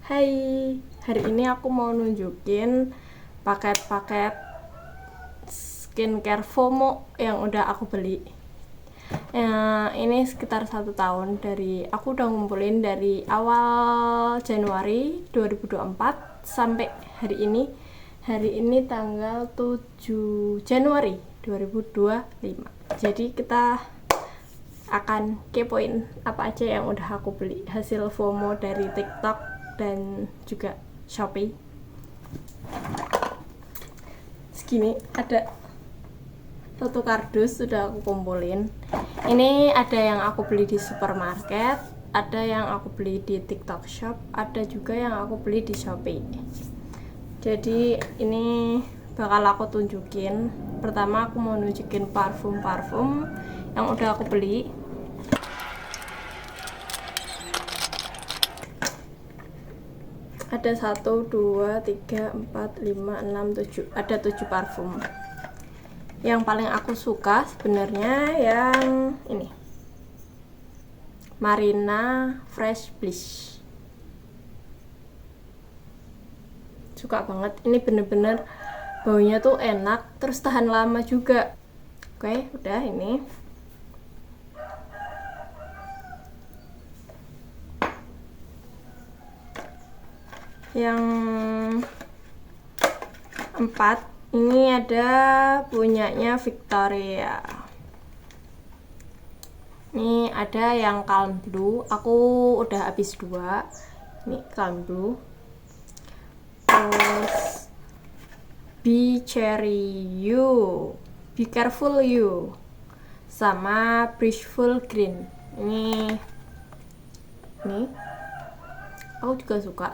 Hai, hari ini aku mau nunjukin paket-paket skincare FOMO yang udah aku beli. Ini sekitar 1 tahun dari aku udah ngumpulin dari awal Januari 2024 sampai hari ini. Hari ini tanggal 7 Januari 2025. Jadi kita akan kepoin apa aja yang udah aku beli hasil FOMO dari TikTok dan juga Shopee. Segini ada satu kardus sudah aku kumpulin. Ini ada yang aku beli di supermarket, ada yang aku beli di TikTok Shop, ada juga yang aku beli di Shopee. Jadi ini bakal aku tunjukin. Pertama aku mau nunjukin parfum-parfum yang udah aku beli. Ada 1, 2, 3, 4, 5, 6, 7. Ada 7 parfum. Yang paling aku suka sebenarnya yang ini, Marina Fresh Bliss. Suka banget. Ini bener-bener baunya tuh enak, terus tahan lama juga. Oke, udah ini. Yang 4 ini ada punyanya Victoria. Ini ada yang Calm Blue, aku udah habis 2. Ini Calm Blue. Terus Be Cherry You, Be Careful You, sama Blissful Green. Ini aku juga suka.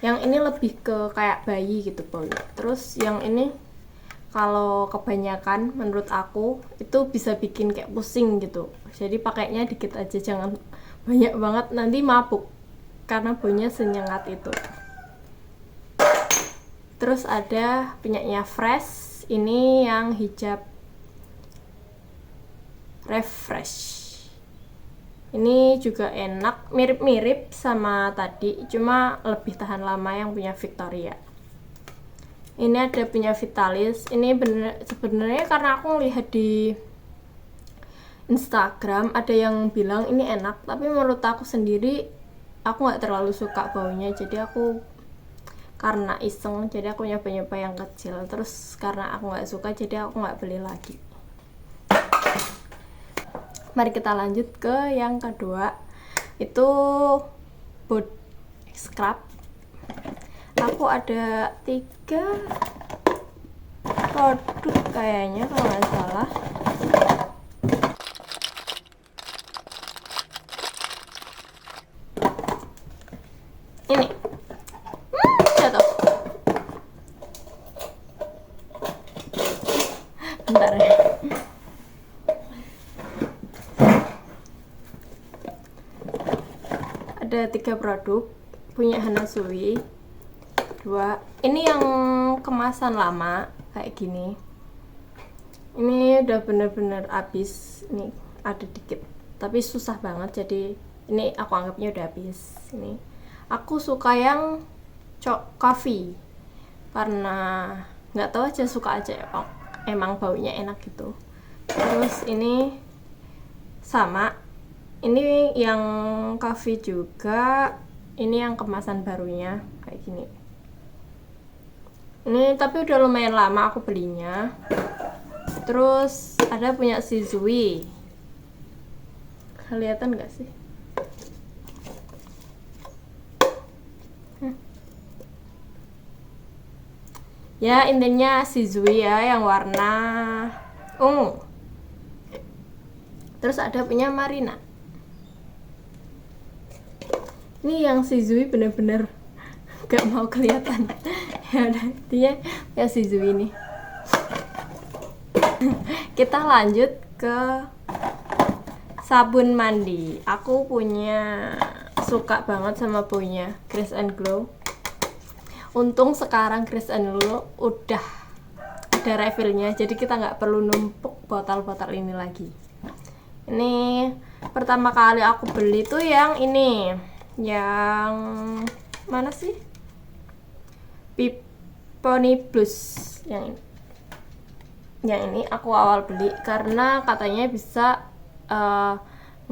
Yang ini lebih ke kayak bayi gitu baunya. Terus yang ini kalau kebanyakan menurut aku itu bisa bikin kayak pusing gitu. Jadi pakainya dikit aja, jangan banyak banget, nanti mabuk karena baunya senyengat itu. Terus ada punyanya Fresh, ini yang hijab refresh. Ini juga enak, mirip-mirip sama tadi, cuma lebih tahan lama yang punya Victoria. Ini ada punya Vitalis. Ini sebenarnya karena aku lihat di Instagram ada yang bilang ini enak, tapi menurut aku sendiri aku nggak terlalu suka baunya. Jadi aku karena iseng, jadi aku nyoba-nyoba yang kecil. Terus karena aku nggak suka, jadi aku nggak beli lagi. Mari kita lanjut ke yang kedua, itu body scrub. Aku ada 3 produk kayaknya kalau nggak salah. Ini jatuh. Bentar ya. Ada 3 produk punya Hana Sui. 2. Ini yang kemasan lama kayak gini. Ini udah bener-bener habis. Ini ada dikit, tapi susah banget. Jadi ini aku anggapnya udah habis. Ini aku suka yang coffee karena nggak tahu aja, suka aja emang baunya enak gitu. Terus ini sama, ini yang coffee juga, ini yang kemasan barunya kayak gini. Ini tapi udah lumayan lama aku belinya. Terus ada punya Sizui, kelihatan nggak sih? Ya intinya Sizui ya, yang warna ungu. Terus ada punya Marina. Ini yang Sizui bener-bener gak mau kelihatan. Ya udah, intinya ya Sizui ini. Kita lanjut ke sabun mandi. Aku suka banget sama baunya Grace and Glow. Untung sekarang Grace and Glow udah ada refillnya, jadi kita nggak perlu numpuk botol-botol ini lagi. Ini pertama kali aku beli tuh yang ini, yang mana sih? Pony Plus yang ini. Yang ini aku awal beli karena katanya bisa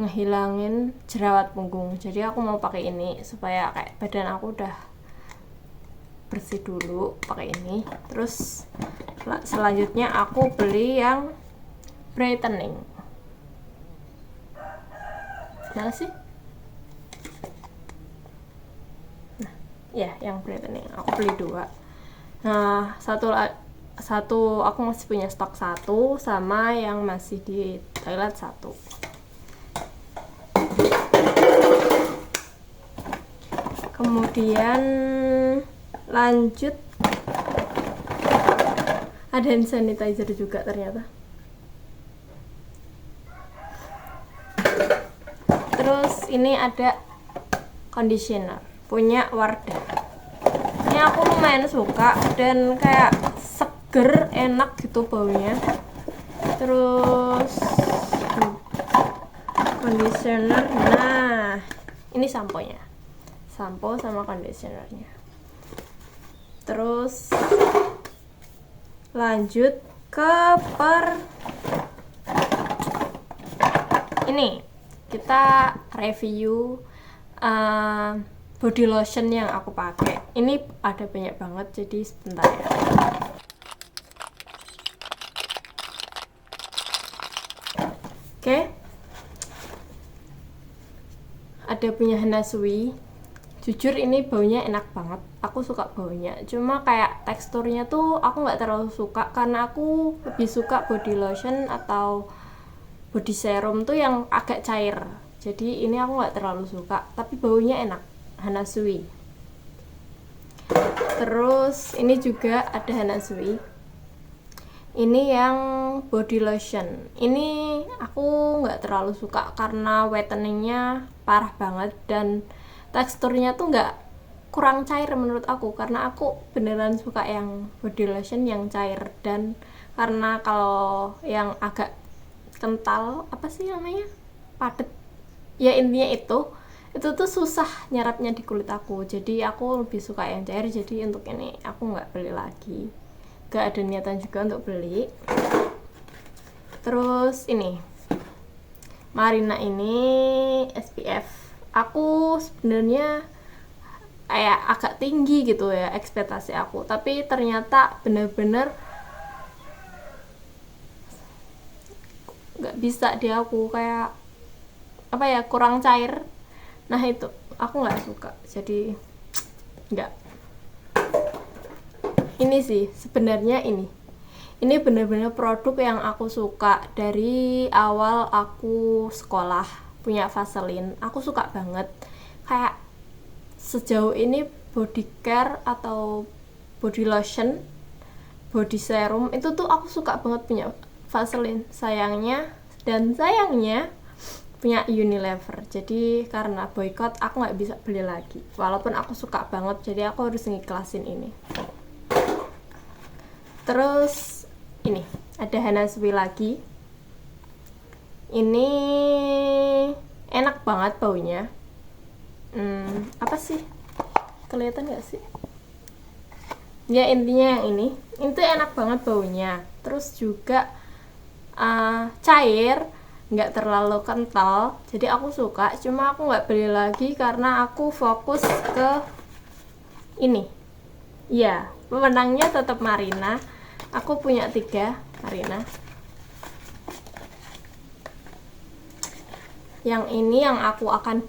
ngehilangin jerawat punggung. Jadi aku mau pakai ini supaya kayak badan aku udah bersih dulu pakai ini. Terus selanjutnya aku beli yang brightening. Mana sih? Nah, ya yang brightening. Aku beli 2. Nah, satu aku masih punya stok 1 sama yang masih di toilet 1. Kemudian lanjut ada hand sanitizer juga ternyata. Terus ini ada conditioner punya Wardah. Ini aku lumayan suka dan kayak seger, enak gitu baunya. Terus conditioner, nah ini sampo-nya, sampo sama conditionernya. Terus lanjut ke ini kita review body lotion yang aku pakai. Ini ada banyak banget, jadi sebentar ya. Oke. Ada punya Hana Sui. Jujur ini baunya enak banget. Aku suka baunya. Cuma kayak teksturnya tuh aku nggak terlalu suka karena aku lebih suka body lotion atau body serum tuh yang agak cair. Jadi ini aku nggak terlalu suka, tapi baunya enak. Hana Sui. Terus ini juga ada Hana Sui. Ini yang body lotion. Ini aku nggak terlalu suka karena whiteningnya parah banget dan teksturnya tuh kurang cair menurut aku, karena aku beneran suka yang body lotion yang cair. Dan karena kalau yang agak kental, apa sih namanya, padet ya, intinya itu tuh susah nyerapnya di kulit aku. Jadi aku lebih suka yang cair. Jadi untuk ini aku nggak beli lagi, gak ada niatan juga untuk beli. Terus ini Marina, ini SPF. Aku sebenarnya kayak agak tinggi gitu ya ekspektasi aku, tapi ternyata bener-bener nggak bisa di aku, kayak apa ya, kurang cair. Nah itu aku nggak suka, jadi nggak. Ini sih sebenarnya ini bener-bener produk yang aku suka dari awal aku sekolah. Punya Vaseline, aku suka banget. Kayak sejauh ini body care atau body lotion, body serum itu tuh aku suka banget punya Vaseline. Sayangnya punya Unilever. Jadi karena boykot aku nggak bisa beli lagi, walaupun aku suka banget, jadi aku harus ngiklasin ini. Terus ini ada Hana Sui lagi. Ini enak banget baunya. Apa sih, kelihatan nggak sih ya, intinya yang ini tuh enak banget baunya. Terus juga cair, nggak terlalu kental, jadi aku suka. Cuma aku nggak beli lagi karena aku fokus ke ini. Ya, pemenangnya tetap Marina. Aku punya 3 Marina. Yang ini yang aku akan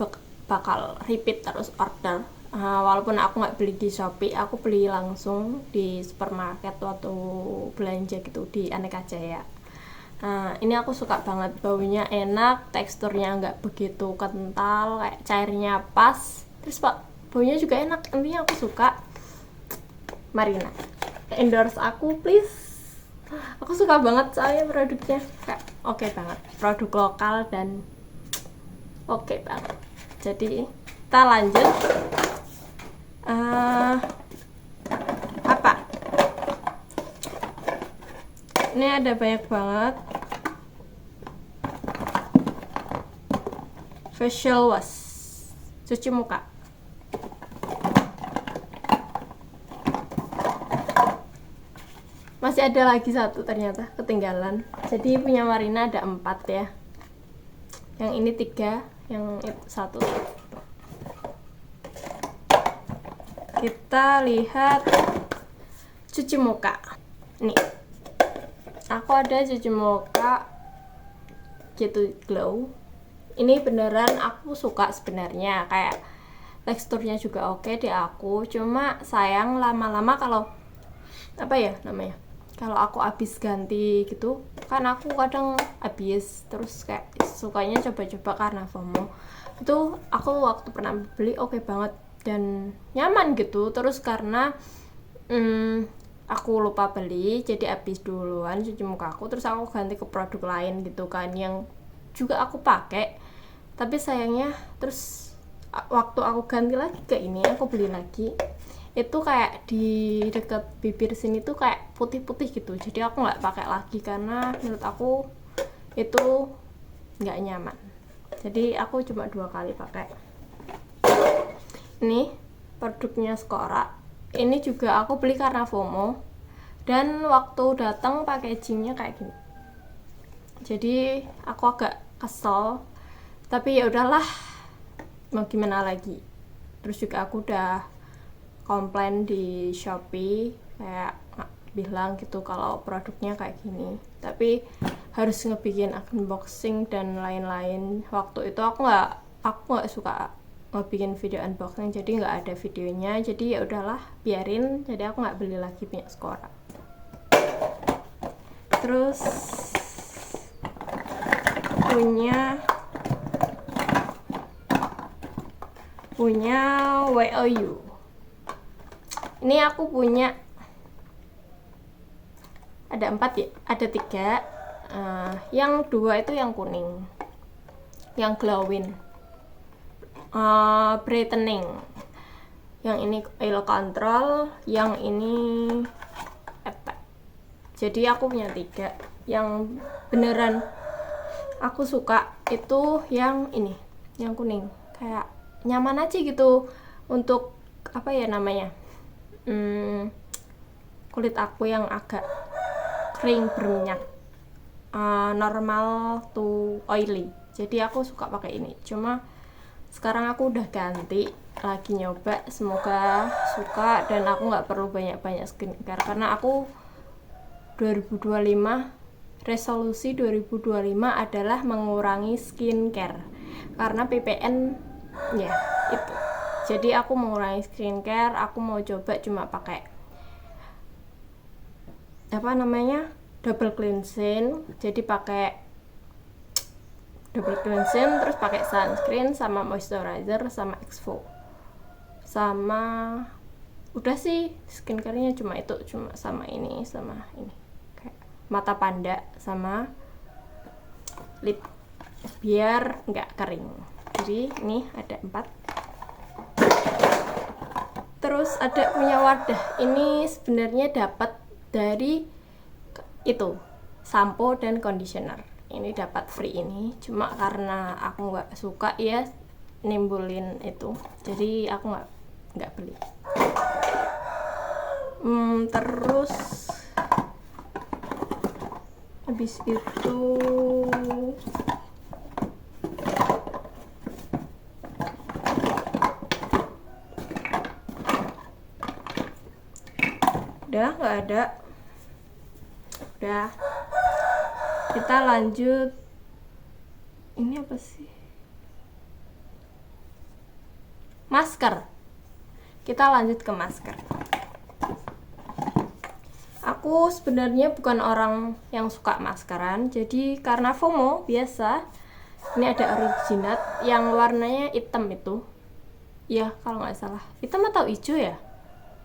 bakal repeat terus order. Walaupun aku nggak beli di Shopee, aku beli langsung di supermarket waktu belanja gitu di Aneka Jaya. Ini aku suka banget, baunya enak, teksturnya nggak begitu kental, kayak cairnya pas. Terus baunya juga enak, intinya aku suka. Marina, endorse aku please. Aku suka banget soalnya produknya kayak oke banget, produk lokal dan oke banget. Jadi kita lanjut. Apa? Ini ada banyak banget. Facial wash, cuci muka. Masih ada lagi satu ternyata ketinggalan. Jadi punya Marina ada 4 ya. Yang ini 3, yang itu 1. Kita lihat cuci muka. Nih, aku ada cuci muka gitu glow. Ini beneran aku suka sebenarnya, kayak teksturnya juga oke di aku. Cuma sayang lama-lama kalau apa ya namanya, kalau aku habis ganti gitu kan, aku kadang habis terus kayak sukanya coba-coba karena FOMO. Itu aku waktu pernah beli oke banget dan nyaman gitu. Terus karena aku lupa beli, jadi habis duluan cuci muka aku, terus aku ganti ke produk lain gitu kan, yang juga aku pakai. Tapi sayangnya terus waktu aku ganti lagi ke ini, aku beli lagi, itu kayak di dekat bibir sini tuh kayak putih-putih gitu. Jadi aku nggak pakai lagi karena menurut aku itu nggak nyaman. Jadi aku cuma 2 kali pakai. Ini produknya Skora. Ini juga aku beli karena FOMO, dan waktu datang packagingnya kayak gini. Jadi aku agak kesel, tapi ya udahlah, mau gimana lagi. Terus juga aku udah komplain di Shopee, kayak bilang gitu kalau produknya kayak gini, tapi harus ngebikin unboxing dan lain-lain. Waktu itu aku nggak suka ngebikin video unboxing, jadi nggak ada videonya. Jadi ya udahlah, biarin. Jadi aku nggak beli lagi punya Skora. Terus punya WOU. Ini aku punya ada 4 ya, ada 3. Yang 2 itu yang kuning, yang glowing, brightening. Yang ini oil control, yang ini effect. Jadi aku punya 3. Yang beneran aku suka itu yang ini, yang kuning. Kayak nyaman aja gitu untuk apa ya namanya, kulit aku yang agak kering berminyak, normal to oily. Jadi aku suka pakai ini. Cuma sekarang aku udah ganti lagi, nyoba, semoga suka dan aku nggak perlu banyak-banyak skincare, karena aku 2025 resolusi 2025 adalah mengurangi skincare karena PPN ya itu. Jadi aku mengurangi skincare, aku mau coba cuma pakai apa namanya, double cleansing. Jadi pakai double cleansing, terus pakai sunscreen sama moisturizer sama exfoliator, sama udah sih skincarenya cuma itu, cuma sama ini kayak mata panda sama lip biar nggak kering. Jadi ini ada 4. Terus ada punya wadah. Ini sebenarnya dapat dari itu sampo dan conditioner. Ini dapat free ini, cuma karena aku nggak suka ya nimbulin itu, jadi aku nggak beli. Terus habis itu udah nggak ada. Udah, kita lanjut. Ini apa sih? Masker. Kita lanjut ke masker. Aku sebenarnya bukan orang yang suka maskeran, jadi karena FOMO biasa. Ini ada Originat yang warnanya hitam itu. Ya, kalau nggak salah. Hitam atau hijau ya?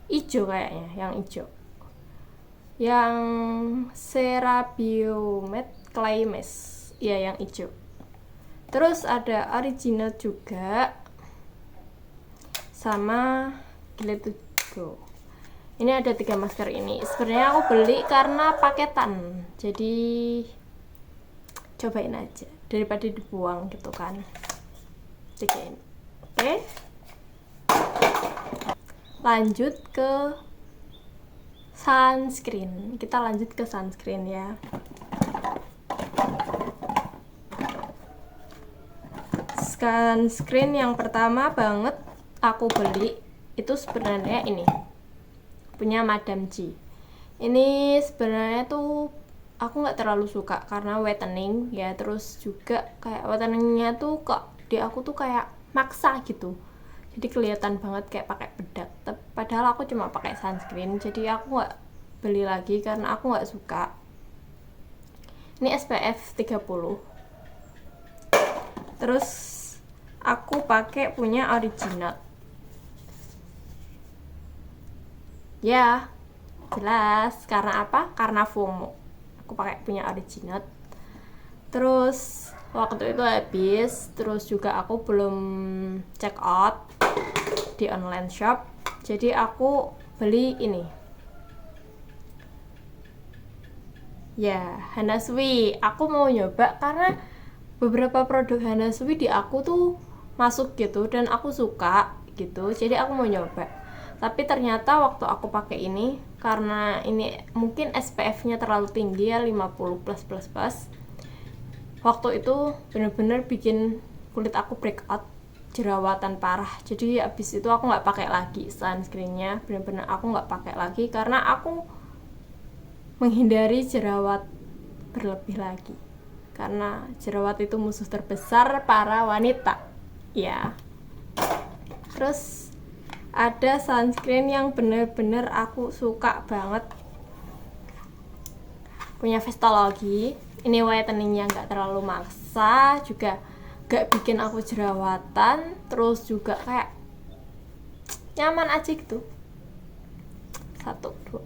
Hijau kayaknya, yang hijau. Yang Cerabiomed Clay Mask. Ya, yang hijau. Terus ada Original juga. Sama Gillette to Go. Ini ada 3 masker ini. Sebenarnya aku beli karena paketan. Jadi cobain aja daripada dibuang gitu kan. 3 ini. Oke. Lanjut ke sunscreen. Kita lanjut ke sunscreen ya. Sunscreen yang pertama banget aku beli itu sebenarnya ini punya Madame G. Ini sebenarnya tuh aku nggak terlalu suka karena whitening ya, terus juga kayak whiteningnya tuh kok di aku tuh kayak maksa gitu, jadi kelihatan banget kayak pakai bedak. Padahal aku cuma pakai sunscreen, jadi aku nggak beli lagi karena aku nggak suka. Ini SPF 30. Terus aku pakai punya Original. Ya, jelas. Karena apa? Karena FOMO. Aku pakai punya Original. Terus waktu itu habis. Terus juga aku belum check out di online shop. Jadi aku beli ini. Ya, Hana Sui. Aku mau nyoba karena beberapa produk Hana Sui di aku tuh masuk gitu dan aku suka gitu. Jadi aku mau nyoba. Tapi ternyata waktu aku pakai ini, karena ini mungkin SPF-nya terlalu tinggi ya, 50+++, waktu itu bener-bener bikin kulit aku breakout, jerawatan parah. Jadi abis itu aku nggak pakai lagi sunscreennya, bener-bener aku nggak pakai lagi karena aku menghindari jerawat berlebih lagi, karena jerawat itu musuh terbesar para wanita ya. Terus ada sunscreen yang bener-bener aku suka banget, punya Vestology. Ini whiteningnya nggak terlalu maksa, juga nggak bikin aku jerawatan, terus juga kayak nyaman aja gitu. 1, 2,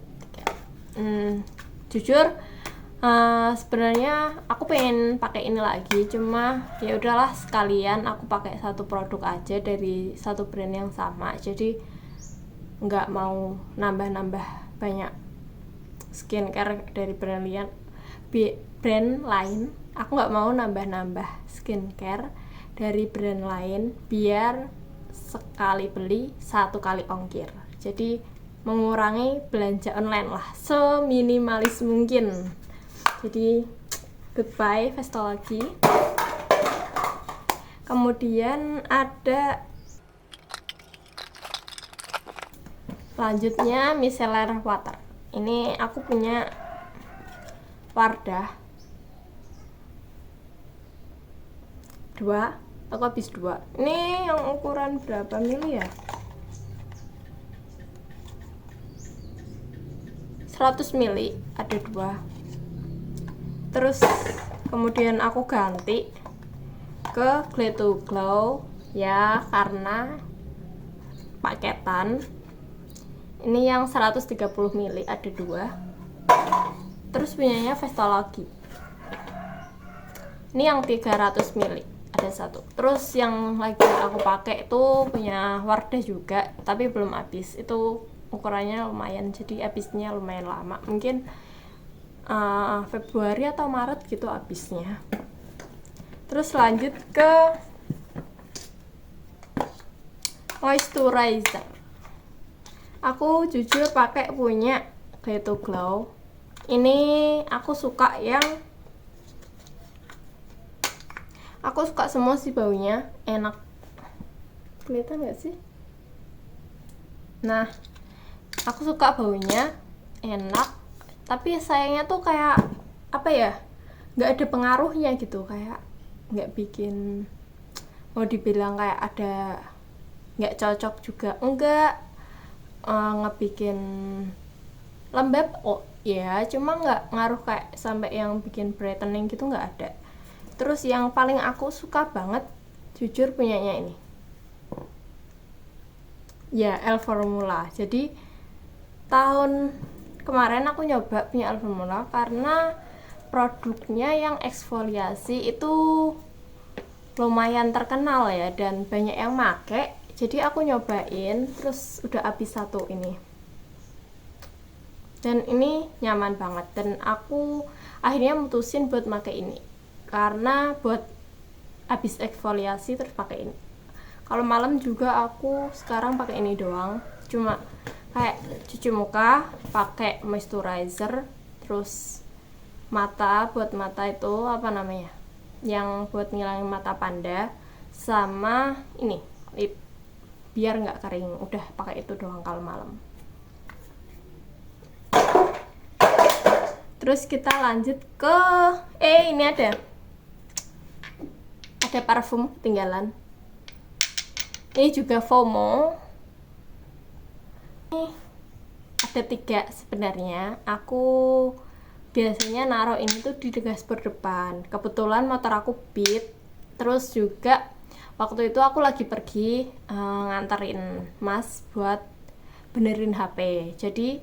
3. Jujur sebenarnya aku pengen pakai ini lagi, cuma ya udahlah sekalian aku pakai satu produk aja dari satu brand yang sama, jadi nggak mau nambah-nambah banyak skincare dari brand lain. Aku nggak mau nambah-nambah skincare dari brand lain, biar sekali beli satu kali ongkir. Jadi mengurangi belanja online lah seminimalis mungkin. Jadi goodbye Vestology. Kemudian ada selanjutnya micellar water. Ini aku punya Wardah 2. Aku habis 2. Ini yang ukuran berapa mili ya? 100 mili ada 2. Terus kemudian aku ganti ke Glow to Glow ya, karena paketan. Ini yang 130 mili ada 2. Terus punyanya Vestology. Ini yang 300 mili ada 1. Terus yang lagi aku pakai itu punya Wardah juga, tapi belum habis. Itu ukurannya lumayan, jadi habisnya lumayan lama. Mungkin Februari atau Maret gitu habisnya. Terus lanjut ke moisturizer. Aku jujur pakai punya Glow to Glow. Ini aku suka semua sih, baunya enak. Kelihatan nggak sih? Nah, aku suka baunya enak. Tapi sayangnya tuh kayak apa ya, nggak ada pengaruhnya gitu, kayak nggak bikin, mau dibilang kayak ada nggak cocok juga enggak, ngebikin lembab ya, cuma nggak ngaruh kayak sampai yang bikin brightening gitu, nggak ada. Terus yang paling aku suka banget jujur punyanya ini ya, L Formula. Jadi tahun kemarin aku nyoba punya L Formula karena produknya yang eksfoliasi itu lumayan terkenal ya, dan banyak yang make. Jadi aku nyobain, terus udah habis 1 ini. Dan ini nyaman banget, dan aku akhirnya mutusin buat pakai ini karena buat habis eksfoliasi terus pakai ini. Kalau malam juga aku sekarang pakai ini doang, cuma kayak cuci muka pakai moisturizer, terus mata, buat mata itu apa namanya, yang buat ngilangin mata panda, sama ini lip biar nggak kering. Udah pakai itu doang kalau malam. Terus kita lanjut ke ini ada parfum ketinggalan. Ini juga FOMO. Ini ada 3 sebenarnya. Aku biasanya naruh ini tuh di dashboard depan. Kebetulan motor aku Beat. Terus juga waktu itu aku lagi pergi nganterin Mas buat benerin HP. Jadi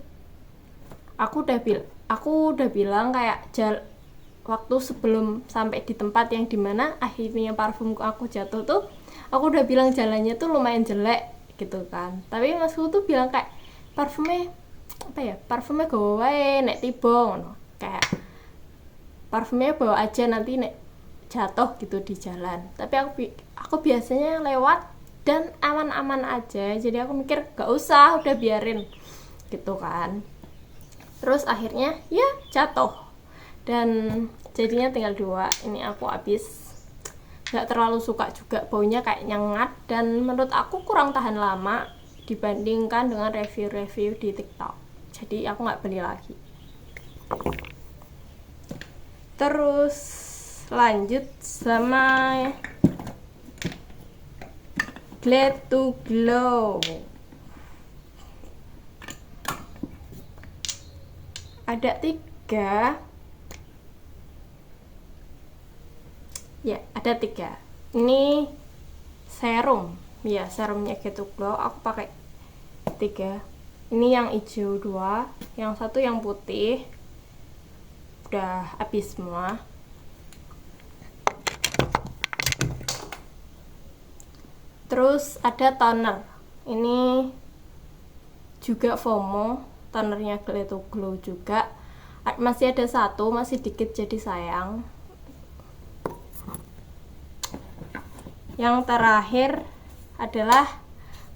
aku udah bilang kayak waktu sebelum sampai di tempat yang dimana akhirnya parfumku aku jatuh tuh, aku udah bilang jalannya tuh lumayan jelek gitu kan. Tapi masku tuh bilang kayak parfumnya gawa wae nek tiba ngono, kayak parfumnya bawa aja nanti nek jatuh gitu di jalan. Tapi aku biasanya lewat dan aman-aman aja, jadi aku mikir gak usah, udah biarin gitu kan. Terus akhirnya ya jatuh dan jadinya tinggal 2. Ini aku habis, nggak terlalu suka juga, baunya kayak nyengat dan menurut aku kurang tahan lama dibandingkan dengan review-review di TikTok. Jadi aku nggak beli lagi. Terus lanjut sama Glad to Glow. Ada 3. Ya, ada 3. Ini serum. Ya, serumnya Glad to Glow. Aku pakai 3. Ini yang hijau 2, yang satu yang putih. Udah habis semua. Terus ada toner. Ini juga FOMO, tonernya Glad to Glow juga. Masih ada 1, masih dikit jadi sayang. Yang terakhir adalah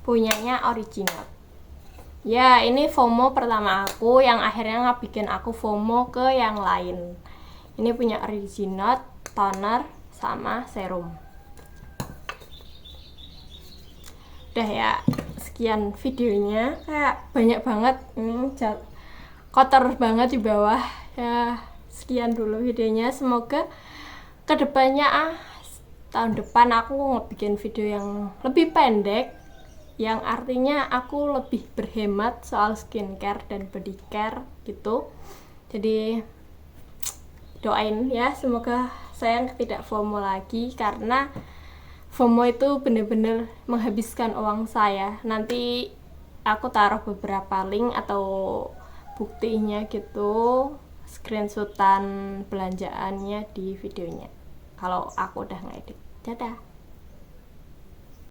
punyanya Original. Ya, ini FOMO pertama aku yang akhirnya bikin aku FOMO ke yang lain. Ini punya Original, toner, sama serum. Udah ya, sekian videonya. Kayak banyak banget, kotor banget di bawah. Ya, sekian dulu videonya. Semoga kedepannya tahun depan aku ngebikin video yang lebih pendek, yang artinya aku lebih berhemat soal skincare dan body care gitu. Jadi doain ya, semoga saya tidak FOMO lagi, karena FOMO itu bener-bener menghabiskan uang saya. Nanti aku taruh beberapa link atau buktinya gitu, screenshotan belanjaannya di videonya kalau aku udah ngedit. Dadah.